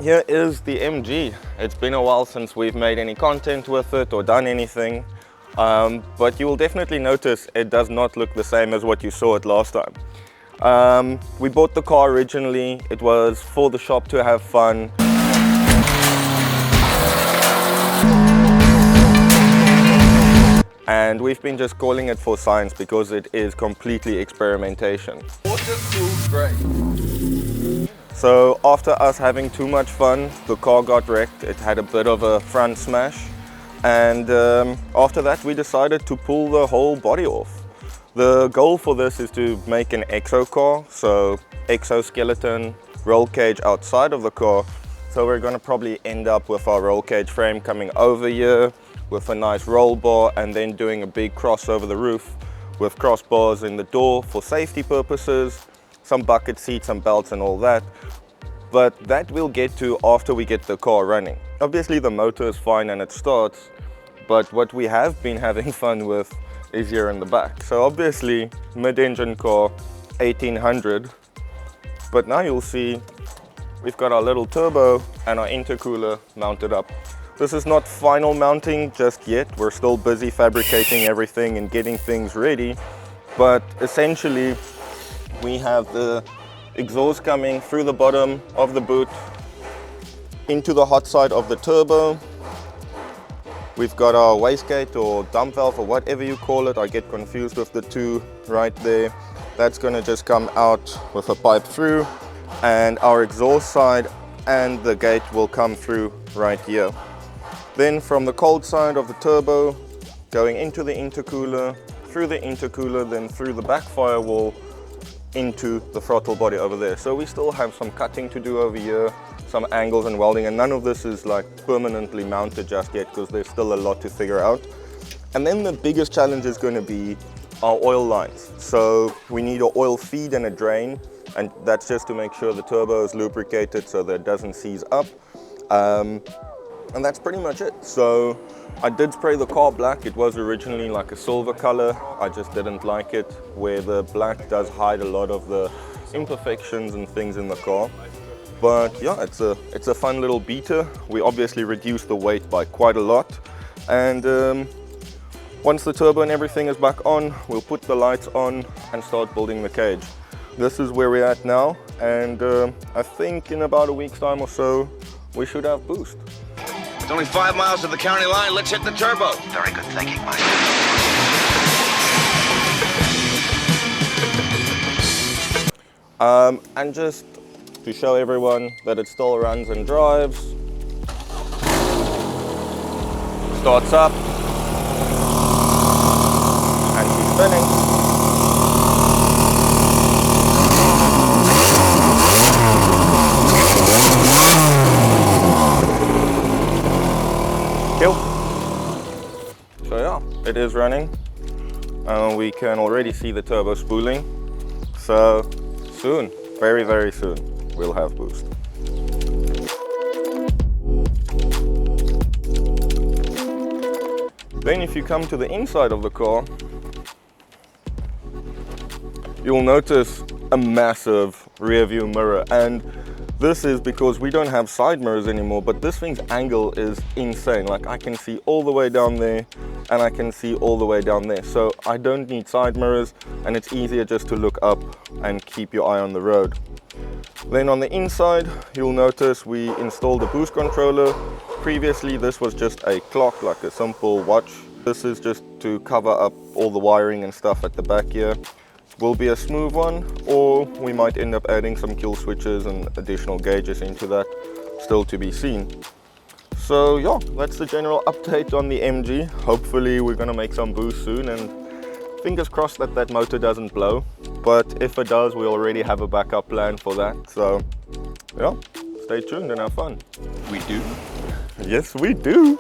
Here is the MG. It's been a while since we've made any content with it or done anything, but you will definitely notice it does not look the same as what you saw it last time. We bought the car originally, it was for the shop to have fun. And we've been just calling it for science because it is completely experimentation. So after us having too much fun, the car got wrecked. It had a bit of a front smash. And after that, we decided to pull the whole body off. The goal for this is to make an exo car, so exoskeleton, roll cage outside of the car. So we're going to probably end up with our roll cage frame coming over here with a nice roll bar, and then doing a big cross over the roof with crossbars in the door for safety purposes, some bucket seats, some belts and all that. But that we'll get to after we get the car running. Obviously the motor is fine and it starts, but what we have been having fun with is here in the back. So obviously mid-engine car, 1800, but now you'll see we've got our little turbo and our intercooler mounted up. This is not final mounting just yet. We're still busy fabricating everything and getting things ready. But essentially, we have the exhaust coming through the bottom of the boot into the hot side of the turbo. We've got our wastegate or dump valve or whatever you call it. I get confused with the two right there. That's going to just come out with a pipe through, and our exhaust side and the gate will come through right here. Then from the cold side of the turbo, going into the intercooler, through the intercooler, then through the back firewall into the throttle body over there. So we still have some cutting to do over here, some angles and welding, and none of this is like permanently mounted just yet because there's still a lot to figure out. And then the biggest challenge is going to be our oil lines. So we need an oil feed and a drain, and that's just to make sure the turbo is lubricated so that it doesn't seize up. And that's pretty much it. So I did spray the car black. It was originally like a silver color. I just didn't like it, where the black does hide a lot of the imperfections and things in the car. But yeah, it's a fun little beater. We obviously reduced the weight by quite a lot. And once the turbo and everything is back on, we'll put the lights on and start building the cage. This is where we're at now. And I think in about a week's time or so, we should have boost. It's only 5 miles to the county line. Let's hit the turbo. Very good thinking, Mike. And just to show everyone that it still runs and drives. Starts up. And she's spinning. So yeah, it is running. We can already see the turbo spooling. So soon, very, very soon, we'll have boost. Then if you come to the inside of the car, you'll notice a massive rear view mirror, and this is because we don't have side mirrors anymore, but this thing's angle is insane. Like I can see all the way down there and I can see all the way down there. So I don't need side mirrors, and it's easier just to look up and keep your eye on the road. Then on the inside, you'll notice we installed a boost controller. Previously, this was just a clock, like a simple watch. This is just to cover up all the wiring and stuff at the back here. Will be a smooth one, or we might end up adding some kill switches and additional gauges into that, still to be seen. So yeah, that's the general update on the MG. Hopefully we're gonna make some boost soon, and fingers crossed that that motor doesn't blow. But if it does, we already have a backup plan for that. So yeah, stay tuned and have fun. We do? Yes, we do.